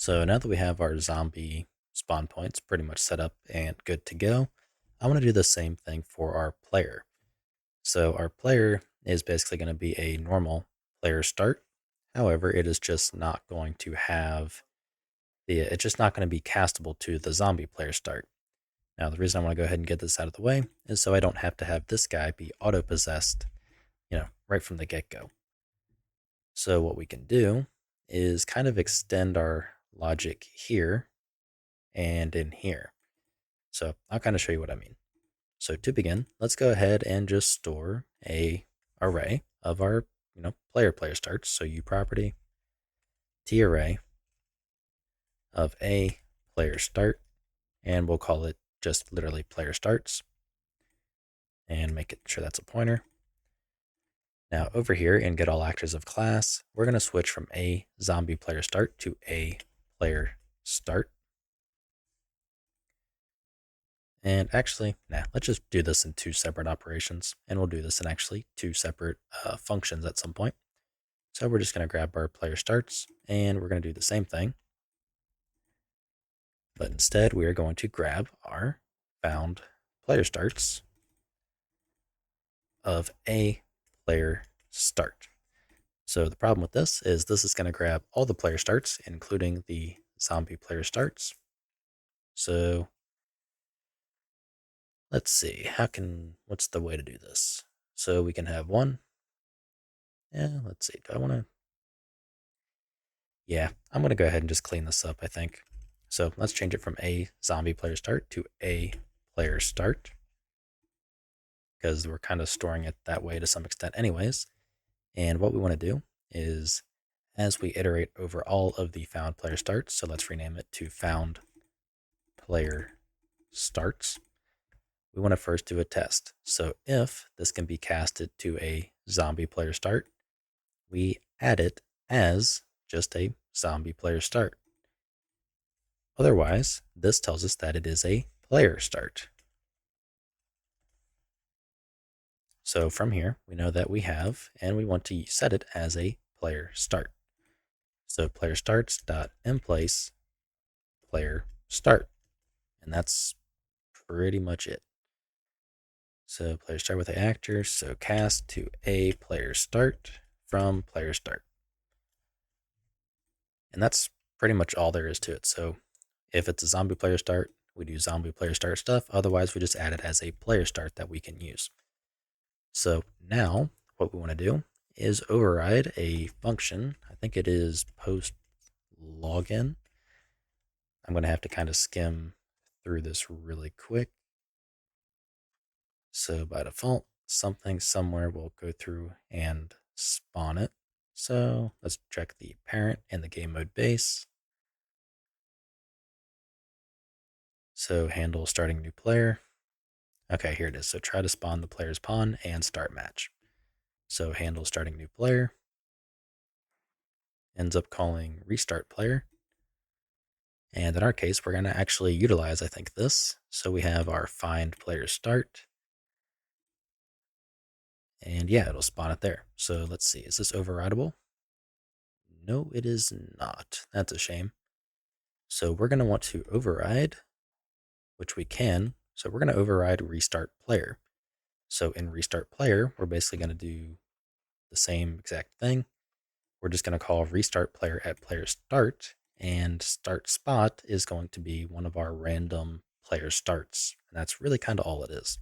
So now that we have our zombie spawn points pretty much set up and good to go, I want to do the same thing for our player. So our player is basically going to be a normal player start. However, it is just not going to have it's just not going to be castable to the zombie player start. Now, the reason I want to go ahead and get this out of the way is so I don't have to have this guy be auto-possessed, right from the get-go. So what we can do is kind of extend our logic here and in here. So I'll kind of show you what I mean. So to begin, let's go ahead and just store a array of our, player starts. So U property T array of a player start, and we'll call it just literally player starts, and make it sure that's a pointer. Now over here in get all actors of class, we're going to switch from a zombie player start to a player start. And actually, let's just do this in two separate operations, and we'll do this in actually two separate functions at some point. So we're just going to grab our player starts, and we're going to do the same thing. But instead, we are going to grab our found player starts of a player start. So the problem with this is going to grab all the player starts, including the zombie player starts. So let's see, what's the way to do this? So we can have one. Yeah, let's see, do I want to? Yeah, I'm going to go ahead and just clean this up, I think. So let's change it from a zombie player start to a player start, because we're kind of storing it that way to some extent anyways. And what we want to do is, as we iterate over all of the found player starts, so let's rename it to found player starts, we want to first do a test. So if this can be casted to a zombie player start, we add it as just a zombie player start. Otherwise, this tells us that it is a player start. So from here, we know that we have, and we want to set it as a player start. So player starts dot emplace player start, and that's pretty much it. So player start with the actor, so cast to a player start from player start. And that's pretty much all there is to it. So if it's a zombie player start, we do zombie player start stuff. Otherwise, we just add it as a player start that we can use. So now what we want to do is override a function. I think it is post login. I'm going to have to kind of skim through this really quick. So by default, something somewhere will go through and spawn it. So let's check the parent and the game mode base. So handle starting new player. Okay, here it is. So try to spawn the player's pawn and start match. So handle starting new player. Ends up calling restart player. And in our case, we're going to actually utilize, I think, this. So we have our find player start. And yeah, it'll spawn it there. So let's see, is this overrideable? No, it is not. That's a shame. So we're going to want to override, which we can. So we're going to override restart player. So in restart player, we're basically going to do the same exact thing. We're just going to call restart player at player start, and start spot is going to be one of our random player starts. And that's really kind of all it is.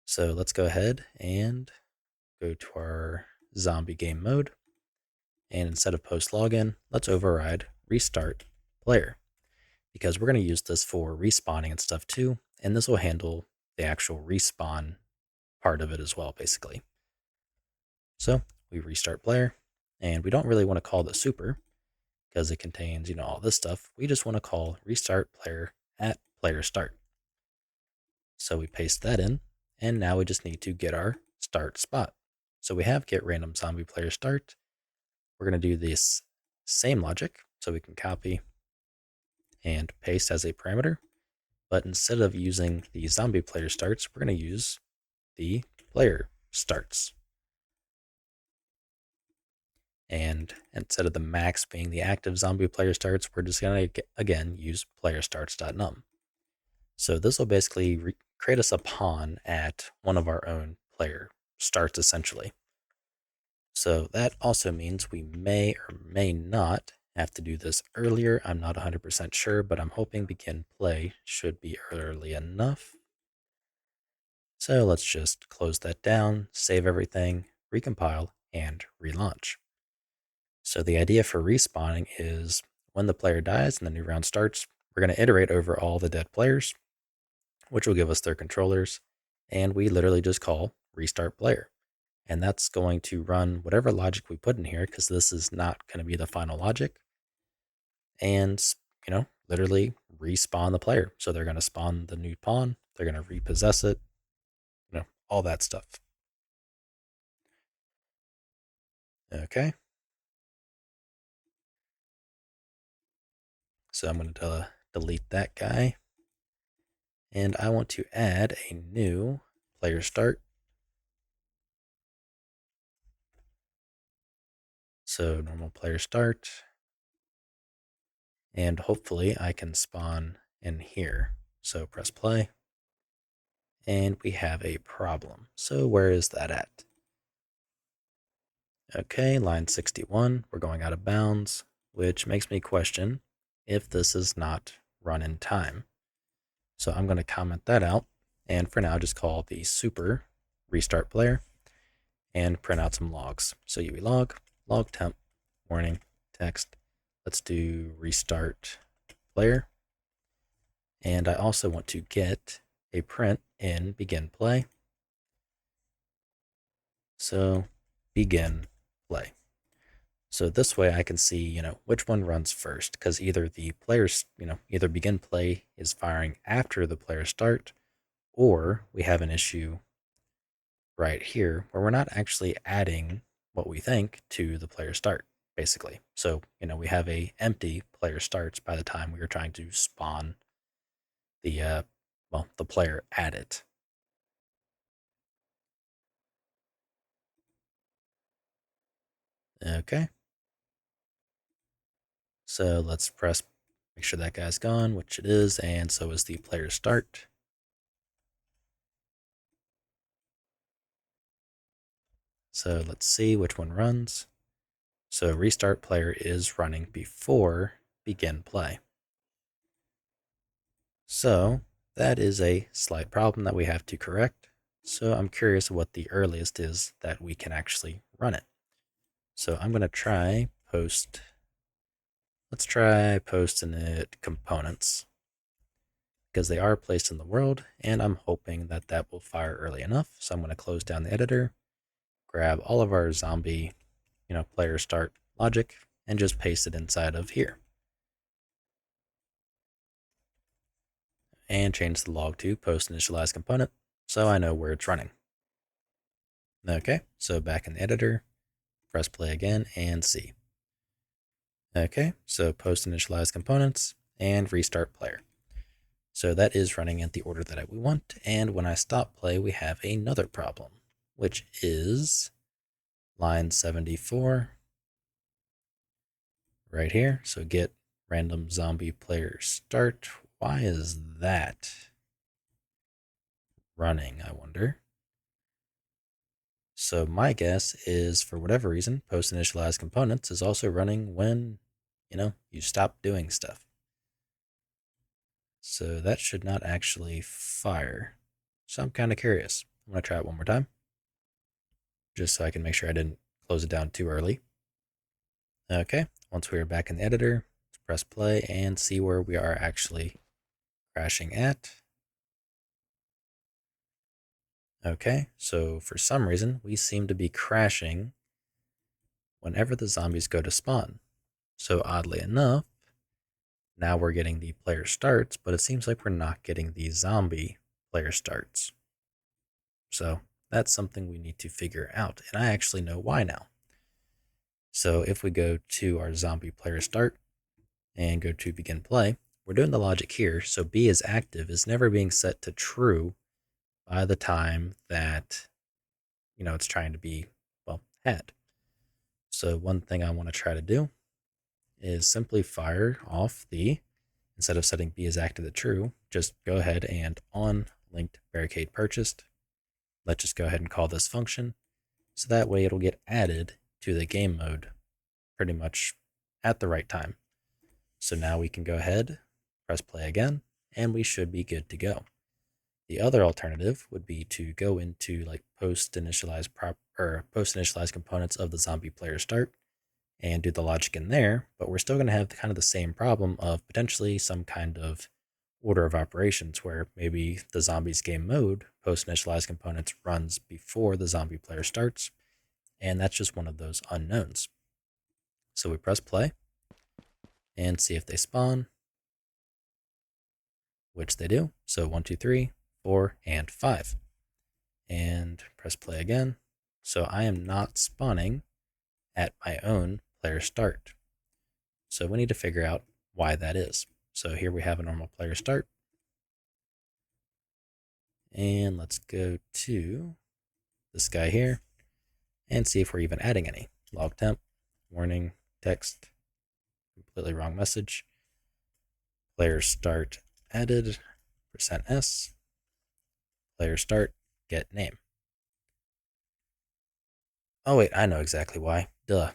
So let's go ahead and go to our zombie game mode. And instead of post login, let's override restart player, because we're going to use this for respawning and stuff too. And this will handle the actual respawn part of it as well, basically. So we restart player, and we don't really want to call the super because it contains, all this stuff. We just want to call restart player at player start. So we paste that in, and now we just need to get our start spot. So we have get random zombie player start. We're going to do this same logic, so we can copy and paste as a parameter. But instead of using the zombie player starts, we're going to use the player starts. And instead of the max being the active zombie player starts, we're just going to, again, use player starts.num. So this will basically create us a pawn at one of our own player starts, essentially. So that also means we may or may not have to do this earlier. I'm not 100% sure, but I'm hoping begin play should be early enough. So let's just close that down, save everything, recompile, and relaunch. So the idea for respawning is when the player dies and the new round starts, we're going to iterate over all the dead players, which will give us their controllers, and we literally just call restart player. And that's going to run whatever logic we put in here, because this is not going to be the final logic, and, literally respawn the player. So they're going to spawn the new pawn, they're going to repossess it, all that stuff. Okay. So I'm going to delete that guy. And I want to add a new player start. So normal player start. And hopefully I can spawn in here. So press play. And we have a problem. So where is that at? Okay, line 61. We're going out of bounds, which makes me question if this is not run in time. So I'm going to comment that out. And for now, just call the super restart player and print out some logs. So UE log temp, warning, text. Let's do restart player. And I also want to get a print in begin play. So begin play. So this way I can see, which one runs first, because either the players, either begin play is firing after the player start, or we have an issue right here where we're not actually adding what we think to the player start, basically. So, we have a empty player starts by the time we are trying to spawn the the player at it. Okay. So let's press, make sure that guy's gone, which it is, and so is the player start. So let's see which one runs. So restart player is running before begin play. So that is a slight problem that we have to correct. So I'm curious what the earliest is that we can actually run it. So I'm going to try post. Let's try posting it components, because they are placed in the world, and I'm hoping that that will fire early enough. So I'm going to close down the editor, grab all of our zombie, player start logic, and just paste it inside of here. And change the log to post initialize component so I know where it's running. Okay, so back in the editor, press play again and see. Okay, so post initialize components and restart player. So that is running in the order that we want, and when I stop play, we have another problem, which is line 74 right here. So get random zombie player start. Why is that running, I wonder? So my guess is, for whatever reason, post initialize components is also running when, you stop doing stuff. So that should not actually fire. So I'm kind of curious. I'm going to try it one more time, just so I can make sure I didn't close it down too early. Okay, once we are back in the editor, let's press play and see where we are actually crashing at. Okay, so for some reason, we seem to be crashing whenever the zombies go to spawn. So oddly enough, now we're getting the player starts, but it seems like we're not getting the zombie player starts. So that's something we need to figure out, and I actually know why now. So if we go to our zombie player start and go to begin play, we're doing the logic here. So B is active is never being set to true by the time that, it's trying to be, had. So one thing I want to try to do is simply fire off instead of setting B as active to true, just go ahead and on linked barricade purchased. Let's just go ahead and call this function. So that way it'll get added to the game mode pretty much at the right time. So now we can go ahead, press play again, and we should be good to go. The other alternative would be to go into like post initialize components of the zombie player start and do the logic in there, but we're still going to have kind of the same problem of potentially some kind of order of operations where maybe the zombies game mode post initialize components runs before the zombie player starts, and that's just one of those unknowns. So we press play and see if they spawn, which they do. So 1, 2, 3, 4, and 5. And press play again. So I am not spawning at my own player start. So we need to figure out why that is. So here we have a normal player start. And let's go to this guy here and see if we're even adding any. Log temp, warning, text, completely wrong message. Player start added, %s, player start, get name. Oh wait, I know exactly why. Duh.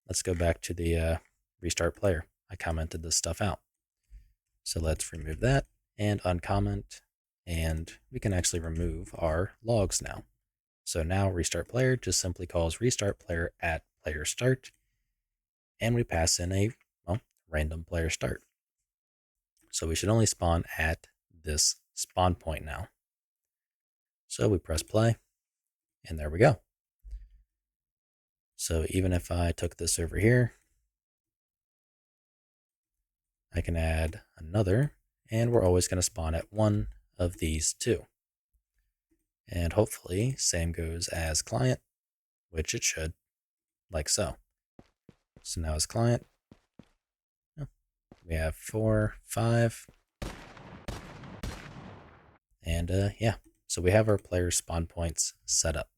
Let's go back to the restart player. I commented this stuff out. So let's remove that and uncomment, and we can actually remove our logs now. So now restart player just simply calls restart player at player start, and we pass in a random player start. So we should only spawn at this spawn point now. So we press play, and there we go. So even if I took this over here, I can add another, and we're always going to spawn at one of these two. And hopefully, same goes as client, which it should, like so. So now as client, we have 4, 5, and yeah. So we have our player spawn points set up.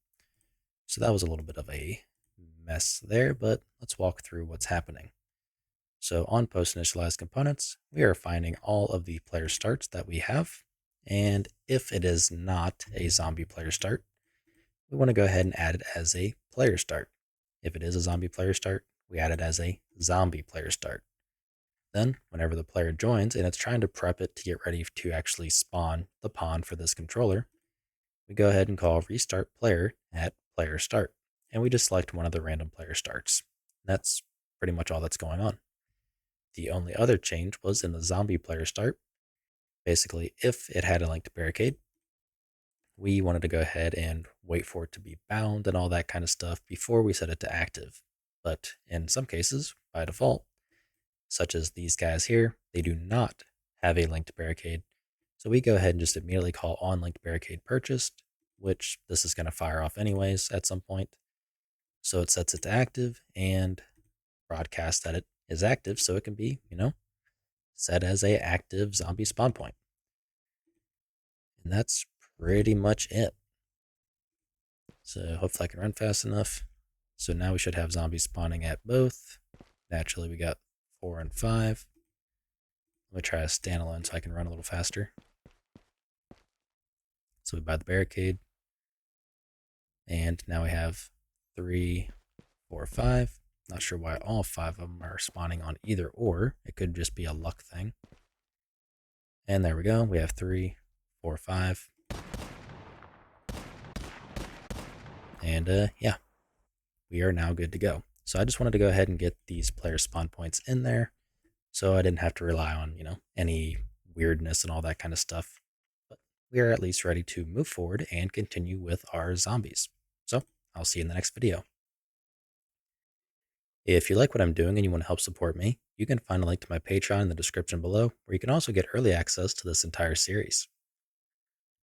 So that was a little bit of a mess there, but let's walk through what's happening. So on post initialize components, we are finding all of the player starts that we have. And if it is not a zombie player start, we want to go ahead and add it as a player start. If it is a zombie player start, we add it as a zombie player start. Then, whenever the player joins and it's trying to prep it to get ready to actually spawn the pawn for this controller, we go ahead and call restart player at player start. And we just select one of the random player starts. That's pretty much all that's going on. The only other change was in the zombie player start. Basically, if it had a linked barricade, we wanted to go ahead and wait for it to be bound and all that kind of stuff before we set it to active. But in some cases, by default, such as these guys here, they do not have a linked barricade. So we go ahead and just immediately call on linked barricade purchased, which this is going to fire off anyways at some point. So it sets it to active and broadcasts that it is active so it can be, set as a active zombie spawn point. And that's pretty much it. So hopefully I can run fast enough. So now we should have zombies spawning at both. Naturally, we got 4 and 5. Let me try a standalone so I can run a little faster. So we buy the barricade. And now we have 3, 4, 5. Not sure why all 5 of them are spawning on either or. It could just be a luck thing. And there we go. We have 3, 4, 5. And yeah, we are now good to go. So I just wanted to go ahead and get these player spawn points in there so I didn't have to rely on, any weirdness and all that kind of stuff. But we are at least ready to move forward and continue with our zombies. So I'll see you in the next video. If you like what I'm doing and you want to help support me, you can find a link to my Patreon in the description below, where you can also get early access to this entire series.